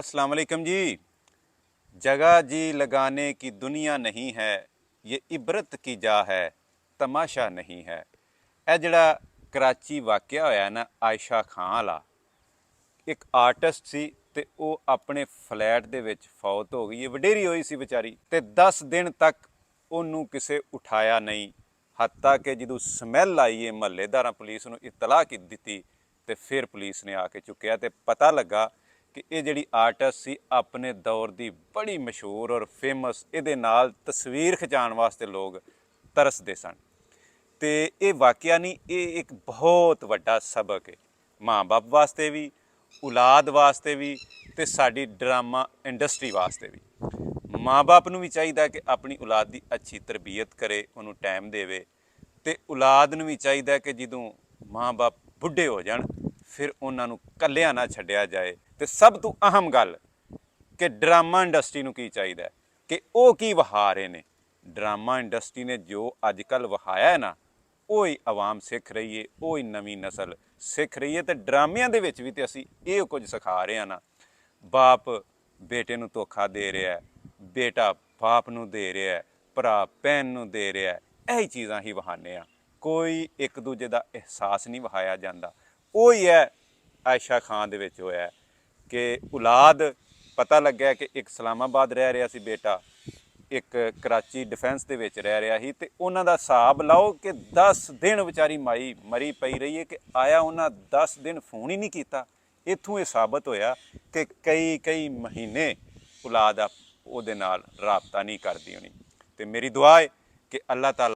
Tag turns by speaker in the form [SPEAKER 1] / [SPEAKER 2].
[SPEAKER 1] अस्सलाम वालेकुम जी। जगह जी लगाने की दुनिया नहीं है, ये इबरत की जा है, तमाशा नहीं है। ਇਹ ਜਿਹੜਾ ਕਰਾਚੀ ਵਾਕਿਆ ਹੋਇਆ ਨਾ ਆਇਸ਼ਾ ਖਾਨ ਵਾਲਾ, ਇੱਕ ਆਰਟਿਸਟ ਸੀ ਤੇ ਉਹ ਆਪਣੇ ਫਲੈਟ ਦੇ ਵਿੱਚ ਫੌਤ ਹੋ ਗਈ। ਇਹ ਵਡੇਰੀ ਹੋਈ ਸੀ ਵਿਚਾਰੀ ਤੇ 10 ਦਿਨ ਤੱਕ ਉਹਨੂੰ ਕਿਸੇ ਉਠਾਇਆ ਨਹੀਂ। ਹੱਤਾ ਕਿ ਜਦੋਂ ਸਮੈਲ ਆਈ ਹੈ ਮਹੱਲੇਦਾਰਾਂ ਪੁਲਿਸ ਨੂੰ ਇਤਲਾਹ ਕੀ ਦਿੱਤੀ ਤੇ ਫਿਰ ਪੁਲਿਸ ਨੇ ਆ ਕੇ ਚੁੱਕਿਆ ਤੇ ਪਤਾ ਲੱਗਾ ਕਿ ਇਹ ਜਿਹੜੀ ਆਰਟਿਸਟ ਸੀ ਆਪਣੇ ਦੌਰ ਦੀ ਬੜੀ ਮਸ਼ਹੂਰ ਔਰ ਫੇਮਸ, ਇਹਦੇ ਨਾਲ ਤਸਵੀਰ ਖਿਚਾਉਣ ਵਾਸਤੇ ਲੋਕ ਤਰਸਦੇ ਸਨ। ਤੇ ਇਹ ਵਾਕਿਆ ਨਹੀਂ, ਇਹ ਇੱਕ ਬਹੁਤ ਵੱਡਾ ਸਬਕ ਹੈ ਮਾਂ ਬਾਪ ਵਾਸਤੇ ਵੀ, ਔਲਾਦ ਵਾਸਤੇ ਵੀ ਤੇ ਸਾਡੀ ਡਰਾਮਾ ਇੰਡਸਟਰੀ ਵਾਸਤੇ ਵੀ। ਮਾਂ ਬਾਪ ਨੂੰ ਵੀ ਚਾਹੀਦਾ ਕਿ ਆਪਣੀ ਔਲਾਦ ਦੀ ਅੱਛੀ ਤਰਬੀਅਤ ਕਰੇ, ਉਹਨੂੰ ਟਾਈਮ ਦੇਵੇ ਤੇ ਔਲਾਦ ਨੂੰ ਵੀ ਚਾਹੀਦਾ ਕਿ ਜਦੋਂ ਮਾਂ ਬਾਪ ਬੁੱਢੇ ਹੋ ਜਾਣ ਫਿਰ ਉਹਨਾਂ ਨੂੰ ਇਕੱਲਿਆਂ ਨਾ ਛੱਡਿਆ ਜਾਏ। ਤੇ ਸਭ ਤੋਂ ਅਹਿਮ ਗੱਲ ਕਿ ਡਰਾਮਾ ਇੰਡਸਟਰੀ ਨੂੰ ਕੀ ਚਾਹੀਦਾ ਕਿ ਉਹ ਕੀ ਵਹਾ ਰਹੇ ਨੇ। ਡਰਾਮਾ ਇੰਡਸਟਰੀ ਨੇ ਜੋ ਅੱਜ ਕੱਲ੍ਹ ਵਹਾਇਆ ਹੈ ਨਾ, ਉਹ ਹੀ ਆਵਾਮ ਸਿੱਖ ਰਹੀ ਹੈ, ਉਹ ਹੀ ਨਵੀਂ ਨਸਲ ਸਿੱਖ ਰਹੀ ਹੈ। ਤੇ ਡਰਾਮਿਆਂ ਦੇ ਵਿੱਚ ਵੀ ਤੇ ਅਸੀਂ ਇਹ ਕੁਝ ਸਿਖਾ ਰਹੇ ਹਾਂ ਨਾ। ਬਾਪ ਬੇਟੇ ਨੂੰ ਧੋਖਾ ਦੇ ਰਿਹਾ ਹੈ, ਬੇਟਾ ਬਾਪ ਨੂੰ ਦੇ ਰਿਹਾ ਹੈ, ਭਰਾ ਭੈਣ ਨੂੰ ਦੇ ਰਿਹਾ ਹੈ, ਇਹੀ ਚੀਜ਼ਾਂ ਹੀ ਵਹਾਉਂਦੇ ਹਾਂ। ਕੋਈ ਇੱਕ ਦੂਜੇ ਦਾ ਅਹਿਸਾਸ ਨਹੀਂ ਵਹਾਇਆ ਜਾਂਦਾ। ਉਹ ਹੀ ਹੈ ਆਇਸ਼ਾ ਖਾਨ ਦੇ ਵਿੱਚ ਹੋਇਆ ਕਿ ਔਲਾਦ ਪਤਾ ਲੱਗਿਆ ਕਿ ਇੱਕ ਇਸਲਾਮਾਬਾਦ ਰਹਿ ਰਿਹਾ ਸੀ ਬੇਟਾ, ਇੱਕ ਕਰਾਚੀ ਡਿਫੈਂਸ ਦੇ ਵਿੱਚ ਰਹਿ ਰਿਹਾ ਸੀ। ਤੇ ਉਹਨਾਂ ਦਾ ਹਿਸਾਬ ਲਾਓ ਕਿ 10 ਦਿਨ ਵਿਚਾਰੀ ਮਾਈ ਮਰੀ ਪਈ ਰਹੀ ਹੈ ਕਿ ਆਇਆ ਉਹਨਾਂ 10 ਦਿਨ ਫੋਨ ਹੀ ਨਹੀਂ ਕੀਤਾ। ਇੱਥੋਂ ਇਹ ਸਾਬਤ ਹੋਇਆ ਕਿ ਕਈ ਮਹੀਨੇ ਔਲਾਦ ਉਹਦੇ ਨਾਲ ਰਾਬਤਾ ਨਹੀਂ ਕਰਦੀ ਹੋਣੀ। ਤੇ ਮੇਰੀ ਦੁਆ ਹੈ ਕਿ ਅੱਲਾਹ ਤਾਲਾ